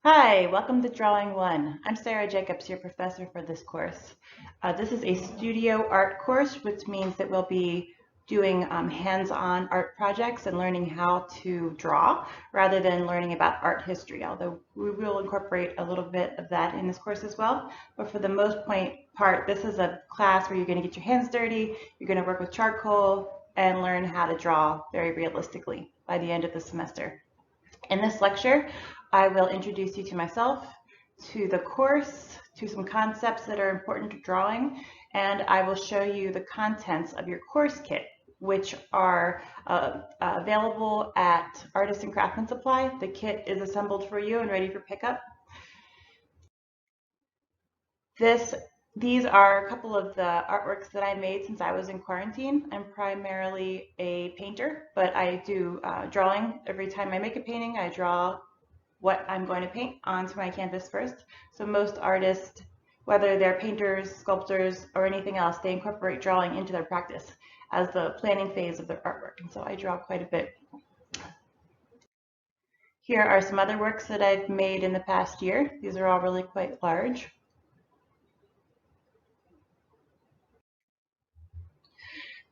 Hi, welcome to Drawing 1. I'm Sarah Jacobs, your professor for this course. This is a studio art course, which means that we'll be doing hands-on art projects and learning how to draw rather than learning about art history, although we will incorporate a little bit of that in this course as well. But for the most part, this is a class where you're going to get your hands dirty, you're going to work with charcoal, and learn how to draw very realistically by the end of the semester. In this lecture, I will introduce you to myself, to the course, to some concepts that are important to drawing, and I will show you the contents of your course kit, which are available at Artists and Craftsman Supply. The kit is assembled for you and ready for pickup. These are a couple of the artworks that I made since I was in quarantine. I'm primarily a painter, but I do drawing. Every time I make a painting, I draw what I'm going to paint onto my canvas first. So most artists, whether they're painters, sculptors, or anything else, they incorporate drawing into their practice as the planning phase of their artwork. And so I draw quite a bit. Here are some other works that I've made in the past year. These are all really quite large.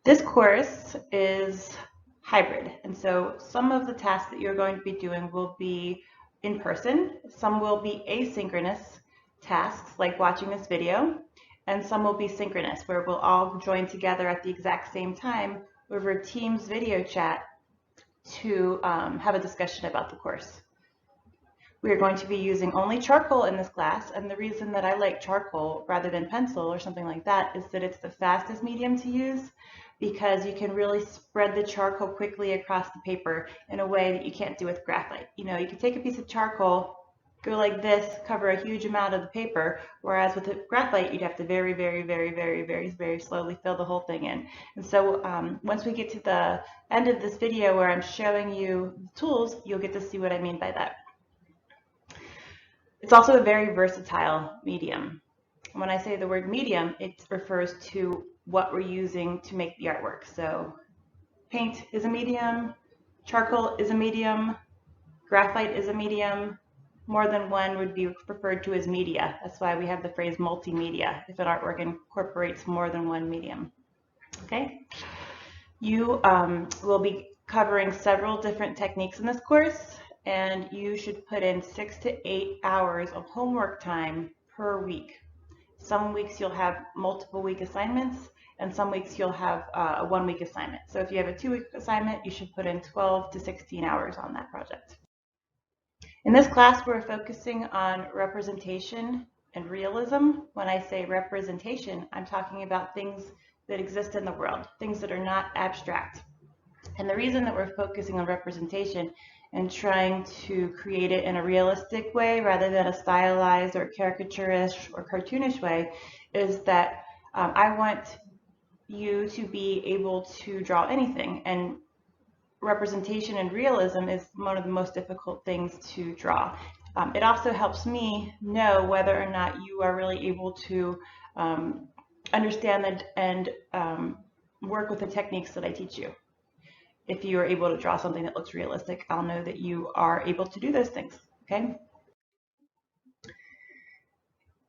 This course is hybrid, and so some of the tasks that you're going to be doing will be in person, some will be asynchronous tasks like watching this video, and some will be synchronous where we'll all join together at the exact same time over Teams video chat to have a discussion about the course. We are going to be using only charcoal in this class, and the reason that I like charcoal rather than pencil or something like that is that it's the fastest medium to use because you can really spread the charcoal quickly across the paper in a way that you can't do with graphite. You know, you can take a piece of charcoal, go like this, cover a huge amount of the paper, whereas with a graphite, you'd have to very slowly fill the whole thing in. And so once we get to the end of this video where I'm showing you the tools, you'll get to see what I mean by that. It's also a very versatile medium. When I say the word medium, it refers to what we're using to make the artwork. So paint is a medium, charcoal is a medium, graphite is a medium, more than one would be referred to as media. That's why we have the phrase multimedia, if an artwork incorporates more than one medium. Okay? You will be covering several different techniques in this course, and you should put in 6 to 8 hours of homework time per week. Some weeks you'll have multiple week assignments, and some weeks you'll have a 1 week assignment. So if you have a 2-week assignment, you should put in 12 to 16 hours on that project. In this class, we're focusing on representation and realism. When I say representation, I'm talking about things that exist in the world, things that are not abstract. And the reason that we're focusing on representation and trying to create it in a realistic way rather than a stylized or caricaturish or cartoonish way is that I want you to be able to draw anything, and representation and realism is one of the most difficult things to draw. It also helps me know whether or not you are really able to understand and work with the techniques that I teach you. If you are able to draw something that looks realistic, I'll know that you are able to do those things, okay?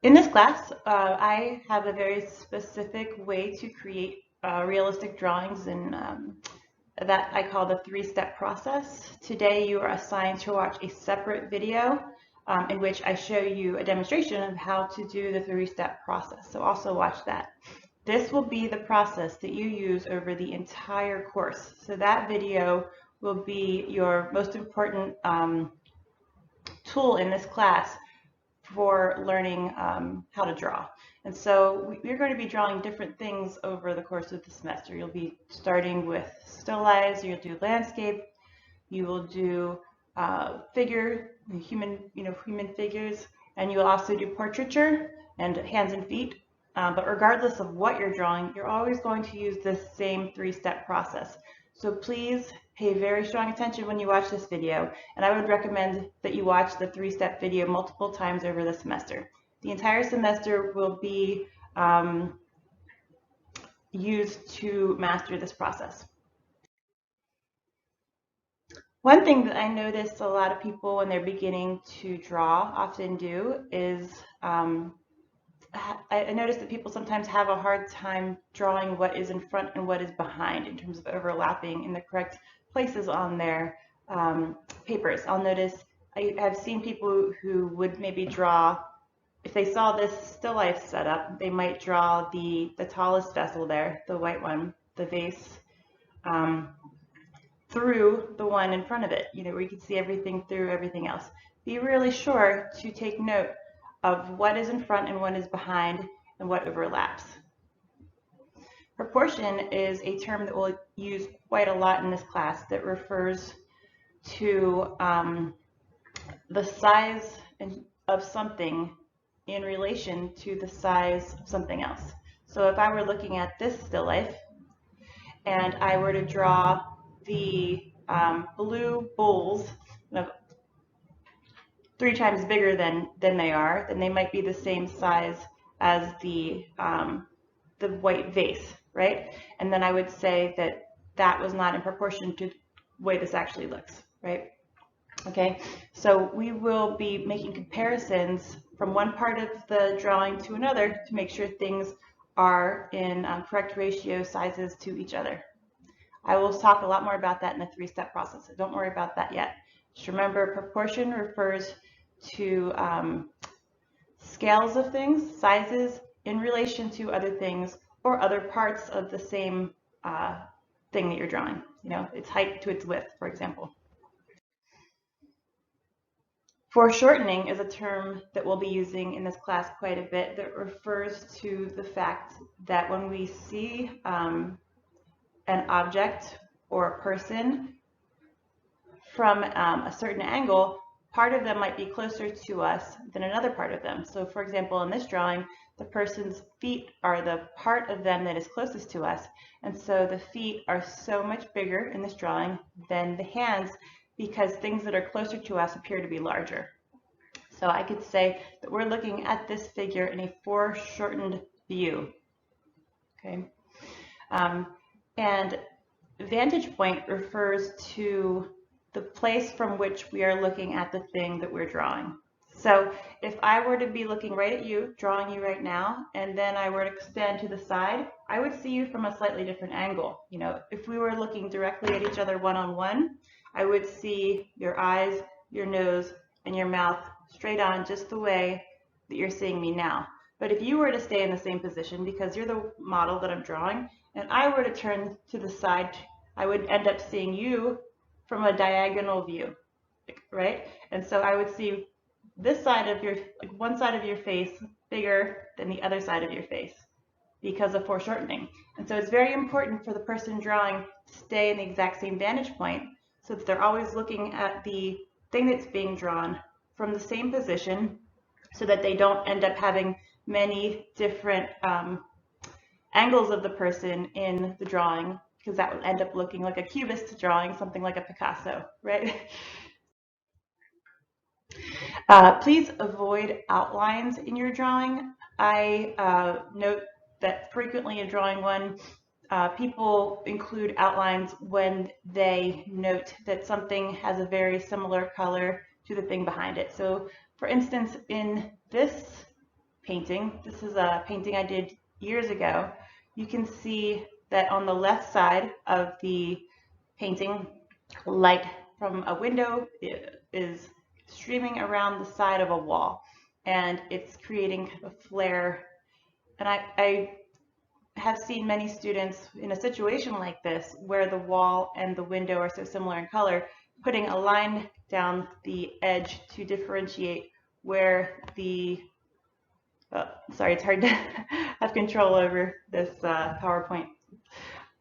In this class, I have a very specific way to create realistic drawings, and that I call the 3-step process. Today, you are assigned to watch a separate video in which I show you a demonstration of how to do the 3-step process, so also watch that. This will be the process that you use over the entire course. So that video will be your most important tool in this class for learning how to draw. And so we're going to be drawing different things over the course of the semester. You'll be starting with still lifes, you'll do landscape, you will do human figures, and you will also do portraiture and hands and feet. But regardless of what you're drawing, you're always going to use this same 3-step process. So please pay very strong attention when you watch this video, and I would recommend that you watch the 3-step video multiple times over the semester. The entire semester will be used to master this process. One thing that I notice a lot of people when they're beginning to draw often do is I notice that people sometimes have a hard time drawing what is in front and what is behind in terms of overlapping in the correct places on their papers. I'll notice I have seen people who would maybe draw, if they saw this still life setup, they might draw the tallest vessel there, the white one, the vase, through the one in front of it, where you can see everything through everything else. Be really sure to take note of what is in front and what is behind and what overlaps. Proportion is a term that we'll use quite a lot in this class that refers to the size of something in relation to the size of something else. So if I were looking at this still life and I were to draw the blue bowls 3 times bigger than they are, then they might be the same size as the white vase, right? And then I would say that that was not in proportion to the way this actually looks, right? Okay, so we will be making comparisons from one part of the drawing to another to make sure things are in correct ratio sizes to each other. I will talk a lot more about that in the 3-step process, so don't worry about that yet. Just remember, proportion refers to scales of things, sizes in relation to other things or other parts of the same thing that you're drawing. Its height to its width, for example. Foreshortening is a term that we'll be using in this class quite a bit that refers to the fact that when we see an object or a person from a certain angle, part of them might be closer to us than another part of them. So for example, in this drawing, the person's feet are the part of them that is closest to us. And so the feet are so much bigger in this drawing than the hands because things that are closer to us appear to be larger. So I could say that we're looking at this figure in a foreshortened view. Okay. And vantage point refers to the place from which we are looking at the thing that we're drawing. So if I were to be looking right at you, drawing you right now, and then I were to stand to the side, I would see you from a slightly different angle. If we were looking directly at each other one-on-one, I would see your eyes, your nose, and your mouth straight on just the way that you're seeing me now. But if you were to stay in the same position, because you're the model that I'm drawing, and I were to turn to the side, I would end up seeing you from a diagonal view, right? And so I would see this side of your, one side of your face bigger than the other side of your face because of foreshortening. And so it's very important for the person drawing to stay in the exact same vantage point so that they're always looking at the thing that's being drawn from the same position so that they don't end up having many different angles of the person in the drawing, because that would end up looking like a cubist drawing, something like a Picasso, right? Please avoid outlines in your drawing. I note that frequently in drawing one, people include outlines when they note that something has a very similar color to the thing behind it. So for instance, in this painting, this is a painting I did years ago, you can see that on the left side of the painting, light from a window is streaming around the side of a wall, and it's creating a flare. And I have seen many students in a situation like this where the wall and the window are so similar in color, putting a line down the edge to differentiate where the sorry, it's hard to have control over this PowerPoint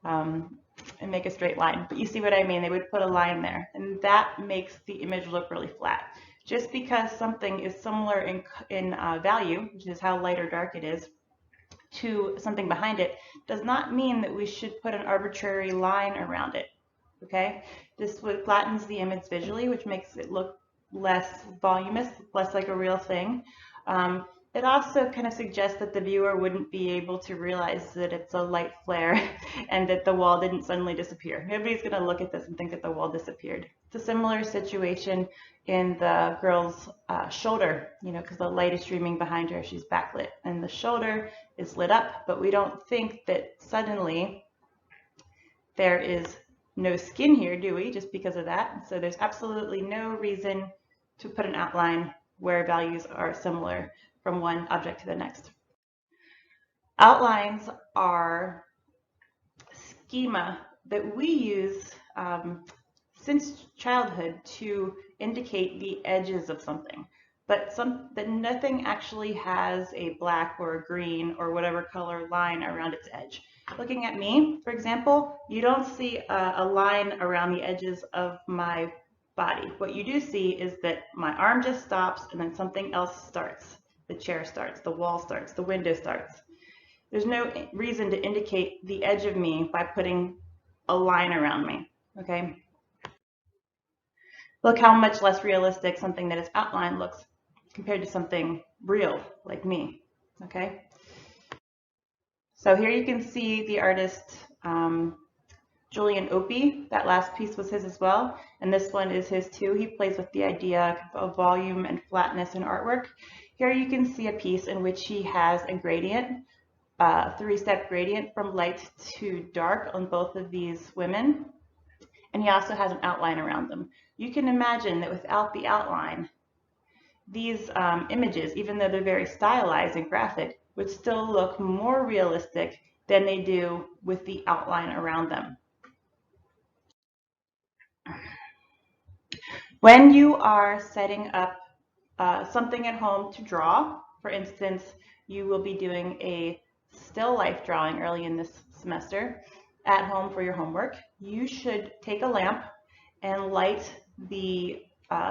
and make a straight line, but you see what I mean. They would put a line there, and that makes the image look really flat. Just because something is similar in value, which is how light or dark it is, to something behind it, does not mean that we should put an arbitrary line around it. Okay, this flattens the image visually, which makes it look less voluminous, less like a real thing. It also kind of suggests that the viewer wouldn't be able to realize that it's a light flare and that the wall didn't suddenly disappear. Nobody's going to look at this and think that the wall disappeared. It's a similar situation in the girl's shoulder, because the light is streaming behind her. She's backlit and the shoulder is lit up, but we don't think that suddenly there is no skin here, do we, just because of that? So there's absolutely no reason to put an outline where values are similar from one object to the next. Outlines are schema that we use since childhood to indicate the edges of something, but nothing actually has a black or a green or whatever color line around its edge. Looking at me, for example, you don't see a line around the edges of my body. What you do see is that my arm just stops and then something else starts. The chair starts, the wall starts, the window starts. There's no reason to indicate the edge of me by putting a line around me, okay? Look how much less realistic something that is outlined looks compared to something real like me, okay? So here you can see the artist Julian Opie. That last piece was his as well, and this one is his too. He plays with the idea of volume and flatness in artwork. Here you can see a piece in which he has a gradient, three-step gradient from light to dark on both of these women, and he also has an outline around them. You can imagine that without the outline, these images, even though they're very stylized and graphic, would still look more realistic than they do with the outline around them. When you are setting up something at home to draw, for instance, you will be doing a still life drawing early in this semester at home for your homework, you should take a lamp and light the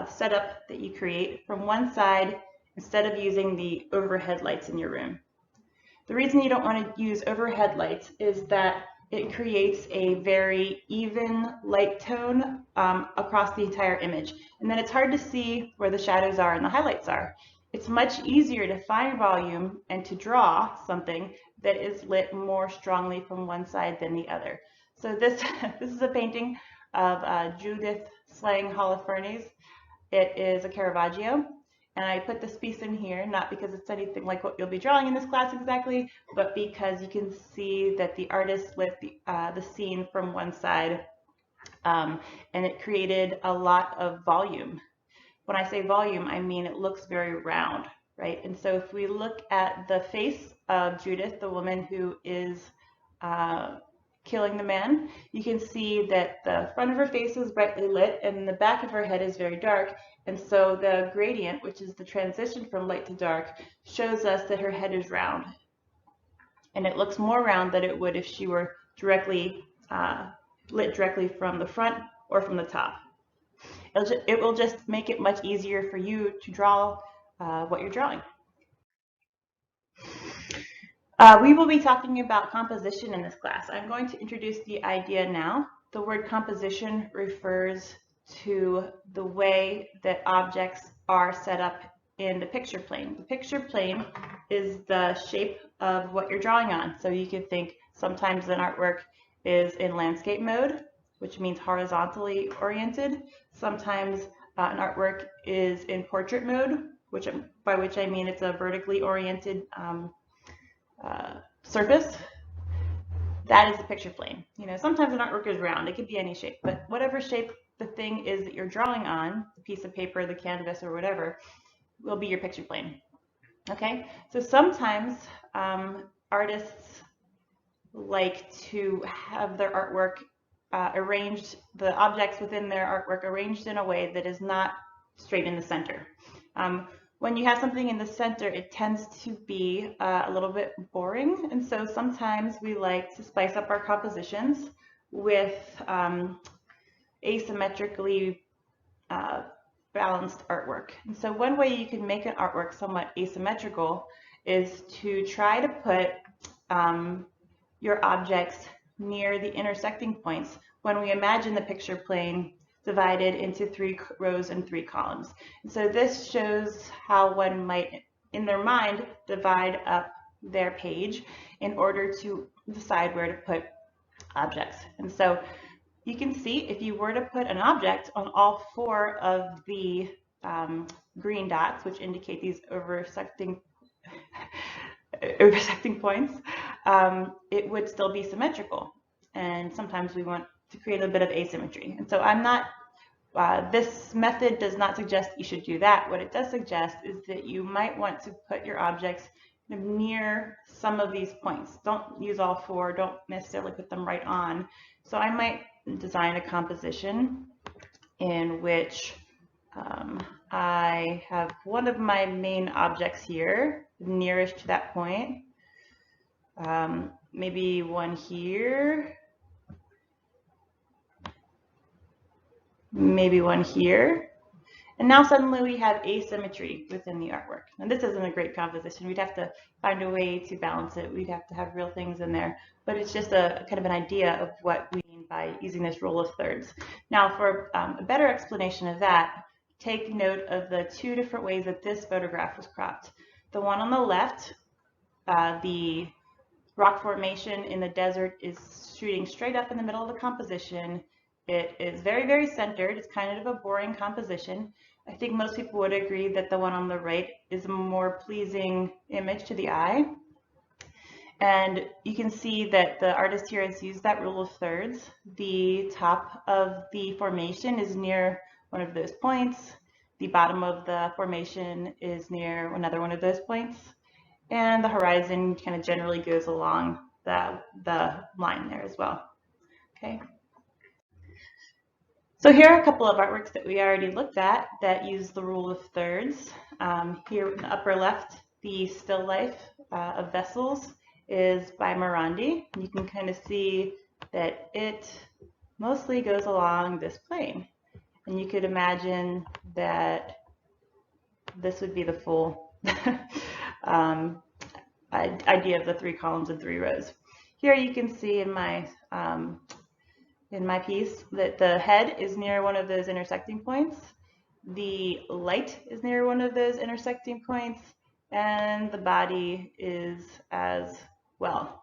setup that you create from one side instead of using the overhead lights in your room. The reason you don't want to use overhead lights is that it creates a very even light tone across the entire image. And then it's hard to see where the shadows are and the highlights are. It's much easier to find volume and to draw something that is lit more strongly from one side than the other. So this is a painting of Judith slaying Holofernes. It is a Caravaggio. And I put this piece in here, not because it's anything like what you'll be drawing in this class exactly, but because you can see that the artist lit the scene from one side, and it created a lot of volume. When I say volume, I mean it looks very round, right? And so if we look at the face of Judith, the woman who is killing the man, you can see that the front of her face is brightly lit and the back of her head is very dark. And so the gradient, which is the transition from light to dark, shows us that her head is round. And it looks more round than it would if she were directly lit directly from the front or from the top. It will just make it much easier for you to draw what you're drawing. We will be talking about composition in this class. I'm going to introduce the idea now. The word composition refers to the way that objects are set up in the picture plane. The picture plane is the shape of what you're drawing on. So you can think sometimes an artwork is in landscape mode, which means horizontally oriented. Sometimes an artwork is in portrait mode, by which I mean it's a vertically oriented surface. That is the picture plane. Sometimes an artwork is round. It could be any shape, but whatever shape the thing is that you're drawing on, the piece of paper, the canvas, or whatever, will be your picture plane. Okay, so sometimes artists like to have their artwork arranged, the objects within their artwork arranged in a way that is not straight in the center. When you have something in the center, it tends to be a little bit boring, and so sometimes we like to spice up our compositions with asymmetrically balanced artwork. And so one way you can make an artwork somewhat asymmetrical is to try to put your objects near the intersecting points when we imagine the picture plane divided into 3 rows and 3 columns. And so this shows how one might, in their mind, divide up their page in order to decide where to put objects. And so you can see if you were to put an object on all 4 of the green dots, which indicate these intersecting points, it would still be symmetrical. And sometimes we want to create a bit of asymmetry. And so I'm not, this method does not suggest you should do that. What it does suggest is that you might want to put your objects near some of these points. Don't use all 4, don't necessarily put them right on. So I might design a composition in which I have one of my main objects here, nearest to that point. Maybe one here. Maybe one here. And now suddenly we have asymmetry within the artwork. And this isn't a great composition. We'd have to find a way to balance it. We'd have to have real things in there. But it's just a kind of an idea of what we mean by using this rule of thirds. Now for a better explanation of that, take note of the 2 different ways that this photograph was cropped. The one on the left, the rock formation in the desert is shooting straight up in the middle of the composition. It is very, very centered. It's kind of a boring composition. I think most people would agree that the one on the right is a more pleasing image to the eye. And you can see that the artist here has used that rule of thirds. The top of the formation is near one of those points. The bottom of the formation is near another one of those points. And the horizon kind of generally goes along the line there as well. Okay. So here are a couple of artworks that we already looked at that use the rule of thirds. Here in the upper left, the still life of vessels is by Morandi. You can kind of see that it mostly goes along this plane. And you could imagine that this would be the full idea of the 3 columns and 3 rows. Here you can see in my piece that the head is near one of those intersecting points, the light is near one of those intersecting points, and the body is as well.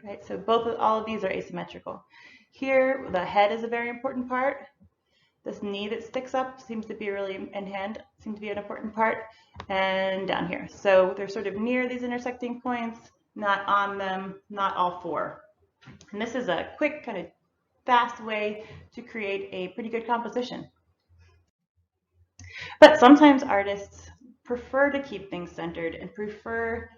Right? So all of these are asymmetrical. Here, the head is a very important part. This knee that sticks up seems to be and hand seems to be an important part, and down here. So they're sort of near these intersecting points, not on them, not all 4. And this is a quick kind of fast way to create a pretty good composition. But sometimes artists prefer to keep things centered and prefer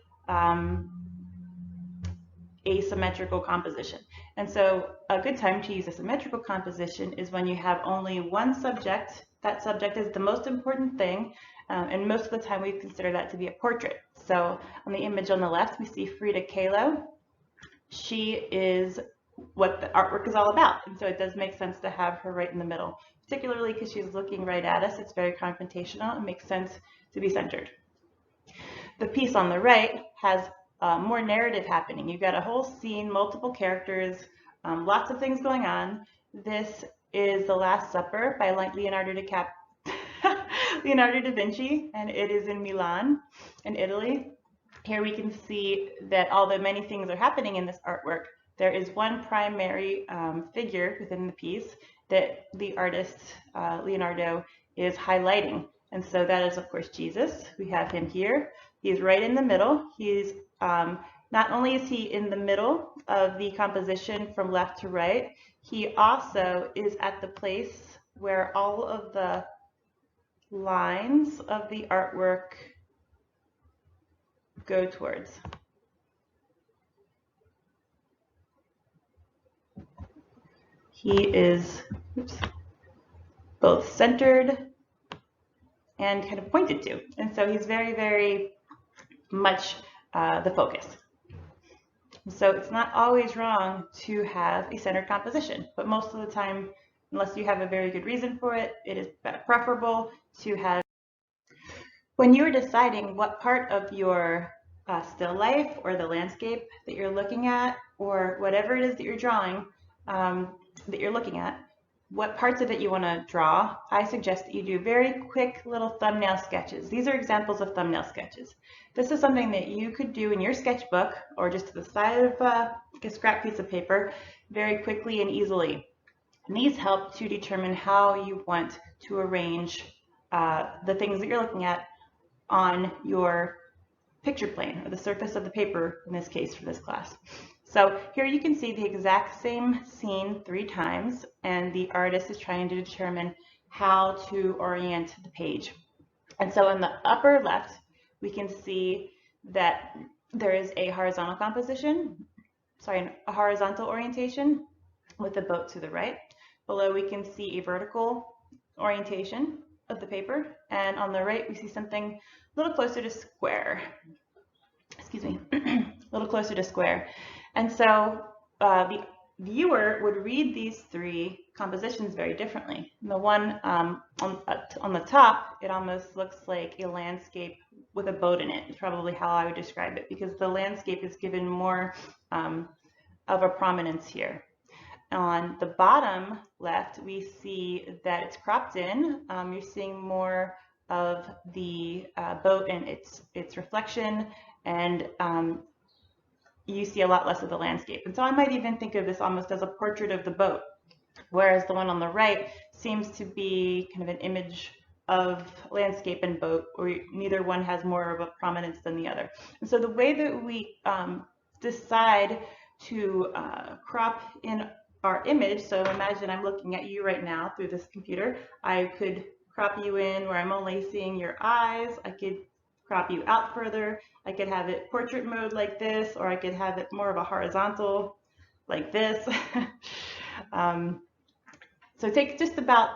asymmetrical composition. And so a good time to use a symmetrical composition is when you have only one subject. That subject is the most important thing, and most of the time we consider that to be a portrait. So on the image on the left, we see Frida Kahlo. She is what the artwork is all about, and so it does make sense to have her right in the middle, particularly because she's looking right at us. It's very confrontational. It makes sense to be centered. The piece on the right has more narrative happening. You've got a whole scene, multiple characters, lots of things going on. This is The Last Supper by Leonardo da Vinci, and it is in Milan, in Italy. Here we can see that although many things are happening in this artwork, there is one primary figure within the piece that the artist, Leonardo, is highlighting. And so that is, of course, Jesus. We have him here. He's right in the middle. He's not only is he in the middle of the composition from left to right, he also is at the place where all of the lines of the artwork go towards. He is both centered and kind of pointed to. And so he's very, very much the focus. So it's not always wrong to have a centered composition, but most of the time, unless you have a very good reason for it, it is preferable to have. When you're deciding what part of your still life or the landscape that you're looking at, or whatever it is that you're drawing, that you're looking at, what parts of it you want to draw, I suggest that you do very quick little thumbnail sketches. These are examples of thumbnail sketches. This is something that you could do in your sketchbook or just to the side of a scrap piece of paper very quickly and easily. And these help to determine how you want to arrange the things that you're looking at on your picture plane, or the surface of the paper in this case for this class. So here you can see the exact same scene 3 times, and the artist is trying to determine how to orient the page. And so in the upper left, we can see that there is a horizontal composition, a horizontal orientation with the boat to the right. Below we can see a vertical orientation of the paper, and on the right we see something a little closer to square. Excuse me, a little closer to square. And so the viewer would read these 3 compositions very differently. And the one on the top, it almost looks like a landscape with a boat in it. It's probably how I would describe it, because the landscape is given more of a prominence here. On the bottom left, we see that it's cropped in. You're seeing more of the boat and its reflection, and you see a lot less of the landscape. And so I might even think of this almost as a portrait of the boat, whereas the one on the right seems to be kind of an image of landscape and boat, or neither one has more of a prominence than the other. And so the way that we decide to crop in our image, so imagine I'm looking at you right now through this computer. I could crop you in where I'm only seeing your eyes. I could crop you out further. I could have it portrait mode like this, or I could have it more of a horizontal like this. So take just about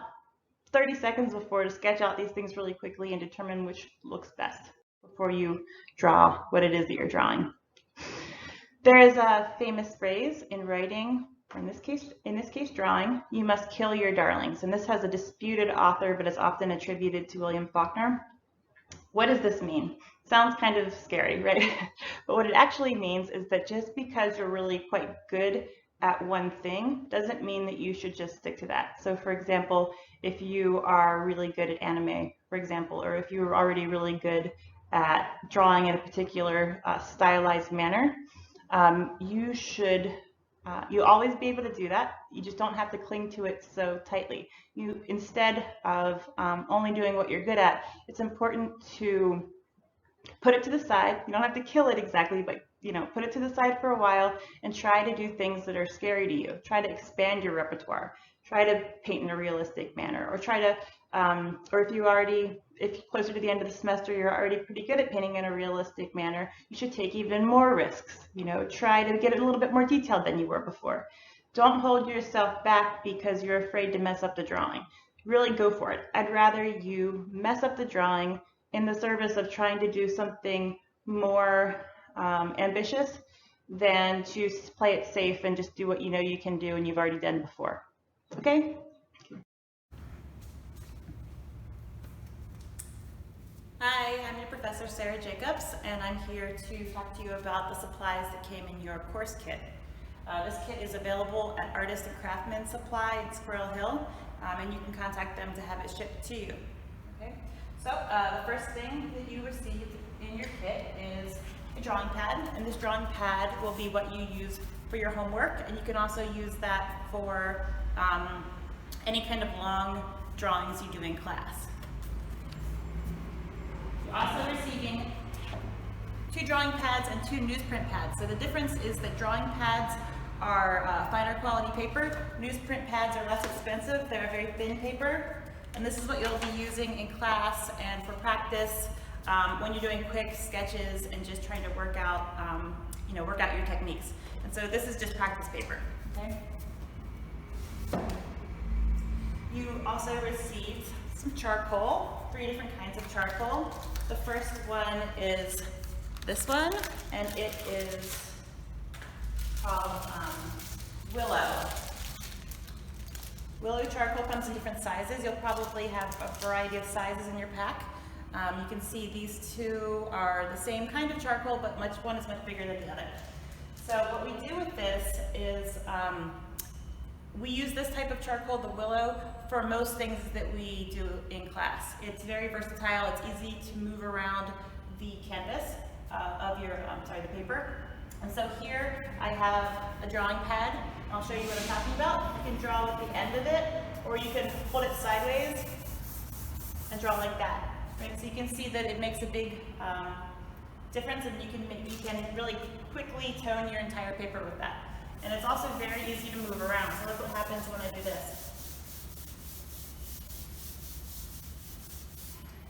30 seconds before to sketch out these things really quickly and determine which looks best before you draw what it is that you're drawing. There is a famous phrase in writing, or in this case drawing: you must kill your darlings. And this has a disputed author, but is often attributed to William Faulkner. What does this mean? Sounds kind of scary, right? But what it actually means is that just because you're really quite good at one thing doesn't mean that you should just stick to that. So for example, if you are really good at anime, for example, or if you're already really good at drawing in a particular stylized manner, you'll always be able to do that. You just don't have to cling to it so tightly. Instead of only doing what you're good at, it's important to put it to the side. You don't have to kill it exactly, but put it to the side for a while and try to do things that are scary to you. Try to expand your repertoire. Try to paint in a realistic manner, or try to, or if closer to the end of the semester you're already pretty good at painting in a realistic manner, you should take even more risks. Try to get it a little bit more detailed than you were before. Don't hold yourself back because you're afraid to mess up the drawing. Really go for it. I'd rather you mess up the drawing in the service of trying to do something more ambitious than to play it safe and just do what you know you can do and you've already done before. Okay? Hi, I'm your professor, Sarah Jacobs, and I'm here to talk to you about the supplies that came in your course kit. This kit is available at Artist and Craftsman Supply in Squirrel Hill, and you can contact them to have it shipped to you. Okay? So the first thing that you receive in your kit is a drawing pad, and this drawing pad will be what you use for your homework, and you can also use that for any kind of long drawings you do in class. You're also receiving 2 drawing pads and 2 newsprint pads. So the difference is that drawing pads are finer quality paper. Newsprint pads are less expensive. They're a very thin paper. And this is what you'll be using in class and for practice when you're doing quick sketches and just trying to work out your techniques. And so this is just practice paper. Okay? You also received some charcoal, 3 different kinds of charcoal. The first one is this one, and it is called Willow. Willow charcoal comes in different sizes. You'll probably have a variety of sizes in your pack. You can see these 2 are the same kind of charcoal, but one is much bigger than the other. So what we do with this is we use this type of charcoal, the Willow, for most things that we do in class. It's very versatile. It's easy to move around the canvas of your, the paper. And so here I have a drawing pad. I'll show you what I'm talking about. You can draw with the end of it, or you can hold it sideways and draw like that. Right? So you can see that it makes a big difference, and you can really quickly tone your entire paper with that. And it's also very easy to move around. So look what happens when I do this.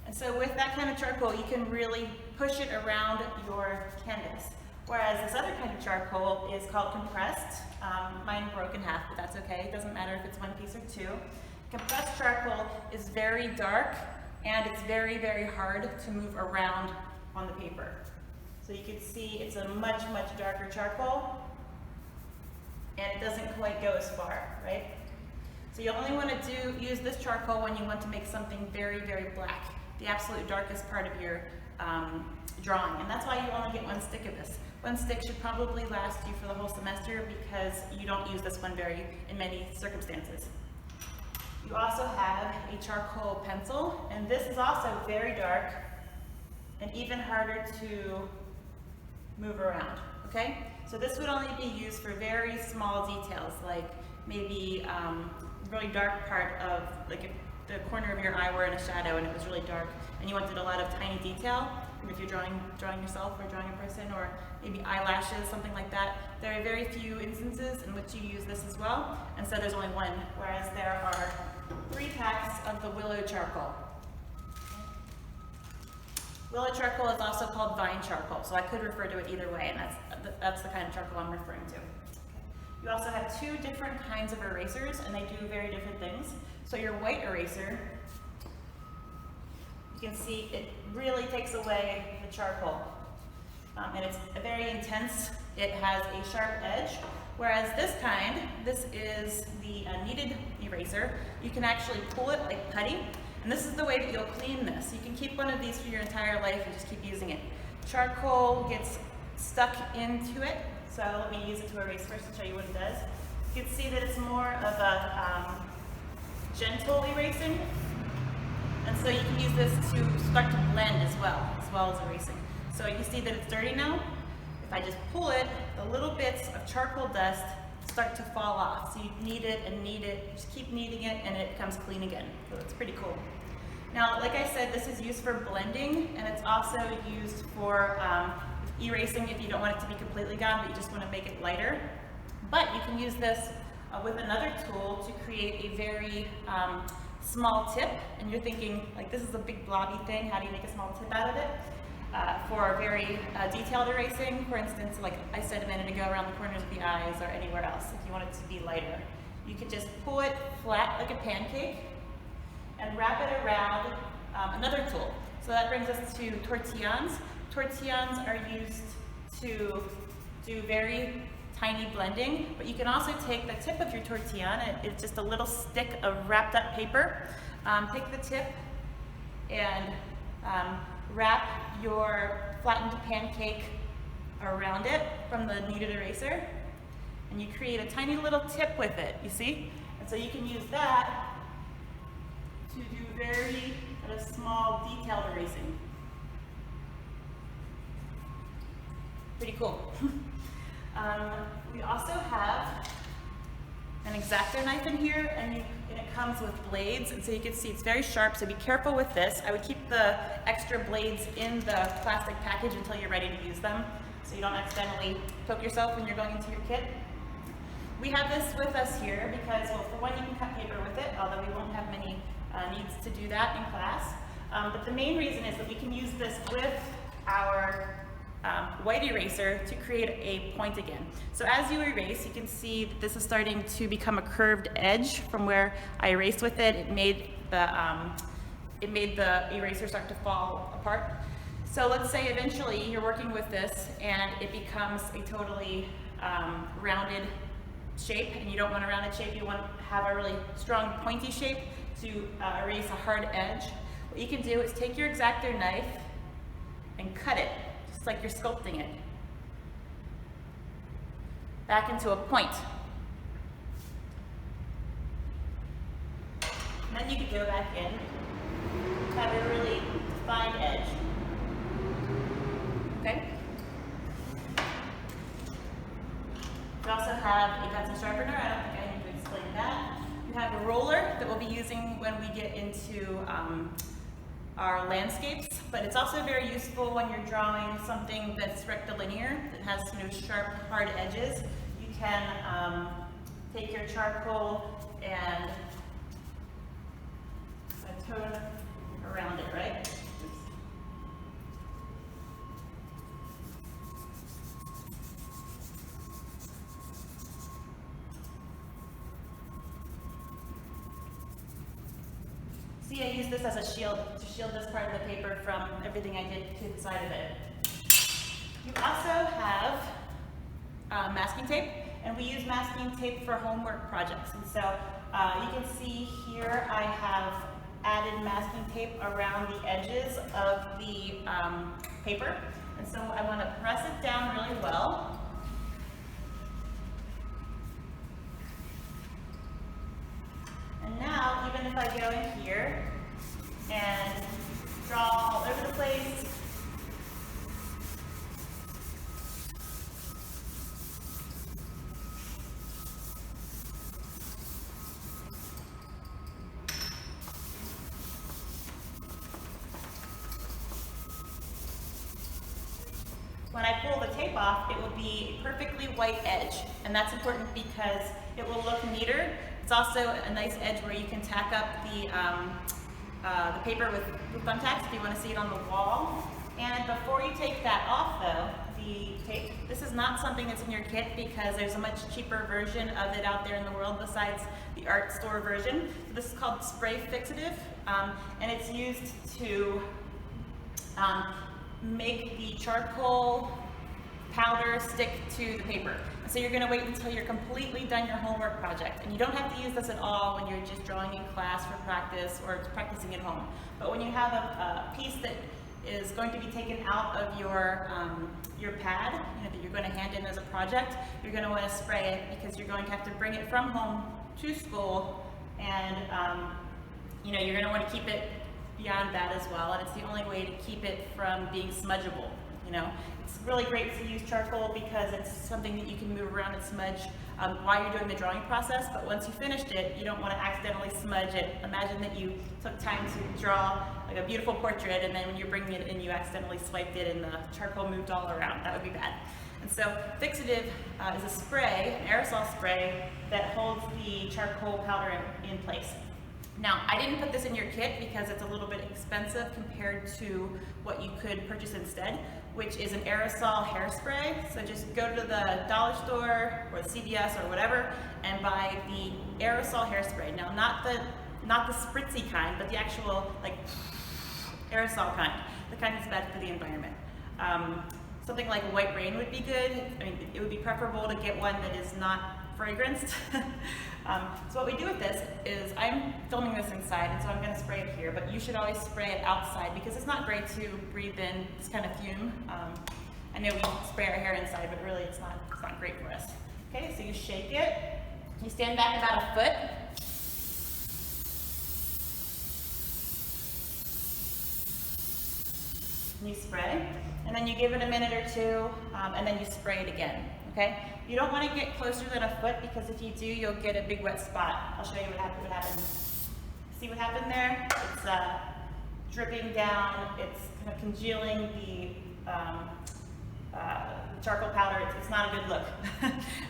And so with that kind of charcoal, you can really push it around your canvas. Whereas this other kind of charcoal is called compressed. Mine broke in half, but that's okay. It doesn't matter if it's one piece or two. Compressed charcoal is very dark, and it's very, very hard to move around on the paper. So you can see it's a much, much darker charcoal, and it doesn't quite go as far, right? So you only want to use this charcoal when you want to make something very, very black, the absolute darkest part of your drawing. And that's why you only get one stick of this. One stick should probably last you for the whole semester, because you don't use this one in many circumstances. You also have a charcoal pencil, and this is also very dark and even harder to move around, okay? So this would only be used for very small details, like maybe really dark part of, like if the corner of your eye were in a shadow and it was really dark and you wanted a lot of tiny detail, and if you're drawing yourself or drawing a person, or maybe eyelashes, something like that, there are very few instances in which you use this as well, and so there's only one, whereas there are 3 packs of the willow charcoal. Willow charcoal is also called vine charcoal, so I could refer to it either way, and that's the kind of charcoal I'm referring to. You also have 2 different kinds of erasers, and they do very different things. So your white eraser, you can see it really takes away the charcoal, and it's very intense. It has a sharp edge, whereas this is the kneaded eraser. You can actually pull it like putty, and this is the way that you'll clean this. You can keep one of these for your entire life and just keep using it. Charcoal gets stuck into it, so let me use it to erase first and show you what it does. You can see that it's more of a gentle erasing, and so you can use this to start to blend as well as erasing. So you see that it's dirty now. If I just pull it, the little bits of charcoal dust start to fall off. So you knead it and knead it, just keep kneading it, and it becomes clean again. So it's pretty cool. Now, like I said, this is used for blending, and it's also used for erasing if you don't want it to be completely gone, but you just want to make it lighter. But you can use this with another tool to create a very small tip, and you're thinking, like, this is a big blobby thing, how do you make a small tip out of it? For very detailed erasing, for instance, like I said a minute ago, around the corners of the eyes or anywhere else, if you want it to be lighter. You can just pull it flat like a pancake and wrap it around another tool. So that brings us to tortillons. Tortillons are used to do very tiny blending, but you can also take the tip of your tortillon, it's just a little stick of wrapped up paper. Take the tip and wrap your flattened pancake around it from the kneaded eraser, and you create a tiny little tip with it, you see? And so you can use that to do very small detailed erasing. Pretty cool. We also have an X-Acto knife in here, and it comes with blades, and so you can see it's very sharp, so be careful with this. I would keep the extra blades in the plastic package until you're ready to use them, so you don't accidentally poke yourself when you're going into your kit. We have this with us here because, well, for one, you can cut paper with it, although we won't have many needs to do that in class. But the main reason is that we can use this with our white eraser to create a point again. So as you erase, you can see that this is starting to become a curved edge from where I erased with it. It made the eraser start to fall apart. So let's say eventually you're working with this and it becomes a totally rounded shape, and you don't want a rounded shape, you want to have a really strong pointy shape to erase a hard edge. What you can do is take your X-Acto knife and cut it, just like you're sculpting it, back into a point. And then you can go back in, have a really defined edge. Okay? into our landscapes, but it's also very useful when you're drawing something that's rectilinear, that has sharp, hard edges. You can take your charcoal and tone around it, right? See, I use this as a shield to shield this part of the paper from everything I did to the side of it. You also have masking tape, and we use masking tape for homework projects. And so you can see here I have added masking tape around the edges of the paper. And so I want to press it down really well. And now, even if I go in here and draw all over the place, when I pull the tape off, it will be a perfectly white edge, and that's important because it will look neater. It's also a nice edge where you can tack up the paper with thumbtacks if you want to see it on the wall. And before you take that off though, the tape, this is not something that's in your kit because there's a much cheaper version of it out there in the world besides the art store version. So this is called spray fixative, and it's used to make the charcoal powder stick to the paper. So you're going to wait until you're completely done your homework project. And you don't have to use this at all when you're just drawing in class for practice or practicing at home. But when you have a piece that is going to be taken out of your pad, that you're going to hand in as a project, you're going to want to spray it because you're going to have to bring it from home to school, and you're going to want to keep it beyond that as well, and it's the only way to keep it from being smudgeable. It's really great to use charcoal because it's something that you can move around and smudge while you're doing the drawing process, but once you finished it, you don't want to accidentally smudge it. Imagine that you took time to draw like a beautiful portrait, and then when you're bringing it in, you accidentally swiped it and the charcoal moved all around. That would be bad. And so fixative is a spray, an aerosol spray, that holds the charcoal powder in place. Now, I didn't put this in your kit because it's a little bit expensive compared to what you could purchase instead, which is an aerosol hairspray. So just go to the dollar store or the CVS or whatever and buy the aerosol hairspray. Now, not the spritzy kind, but the actual aerosol kind, the kind that's bad for the environment. Something like white rain would be good. I mean, it would be preferable to get one that is not fragranced. So what we do with this is, I'm filming this inside, and so I'm going to spray it here, but you should always spray it outside because it's not great to breathe in this kind of fume. I know we spray our hair inside, but really it's not great for us. Okay, so you shake it, you stand back about a foot, and you spray, and then you give it a minute or two, and then you spray it again. Okay? You don't want to get closer than a foot because if you do, you'll get a big wet spot. I'll show you what happened. See what happened there? It's dripping down. It's kind of congealing the charcoal powder. It's not a good look.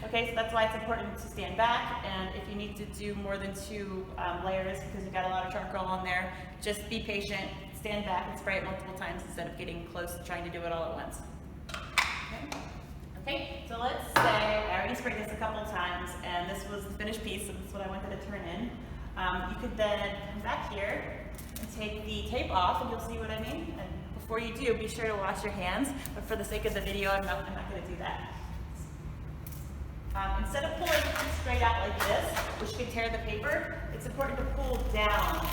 Okay, so that's why it's important to stand back. And if you need to do more than 2 layers because you've got a lot of charcoal on there, just be patient, stand back, and spray it multiple times instead of getting close and trying to do it all at once. Okay, so let's say I already sprayed this a couple times, and this was the finished piece, and this is what I wanted to turn in. You could then come back here and take the tape off, and you'll see what I mean. And before you do, be sure to wash your hands. But for the sake of the video, I'm not going to do that. Instead of pulling straight out like this, which could tear the paper, it's important to pull down.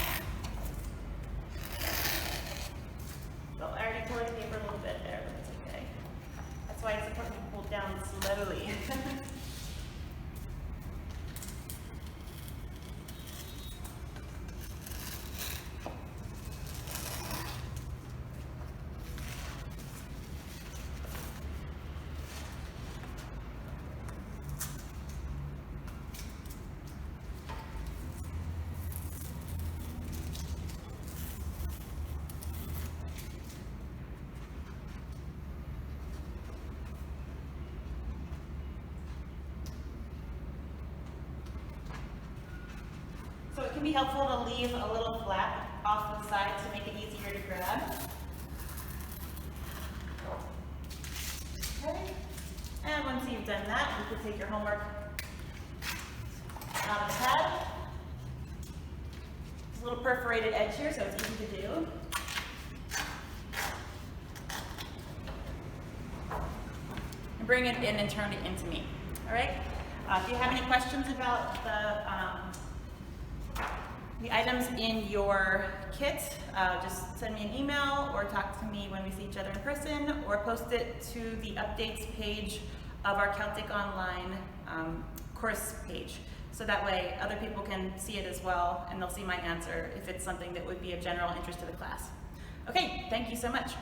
So I already tore the paper a little bit there, but it's okay. That's why it's important to pull down slowly. can be helpful to leave a little flap off the side to make it easier to grab. Okay, and once you've done that, you can take your homework out of the pad. There's a little perforated edge here, so it's easy to do. And bring it in and turn it into me. All right? If you have any questions about the items in your kit, just send me an email or talk to me when we see each other in person, or post it to the updates page of our Celtic Online course page. So that way other people can see it as well, and they'll see my answer if it's something that would be of general interest to the class. Okay, thank you so much.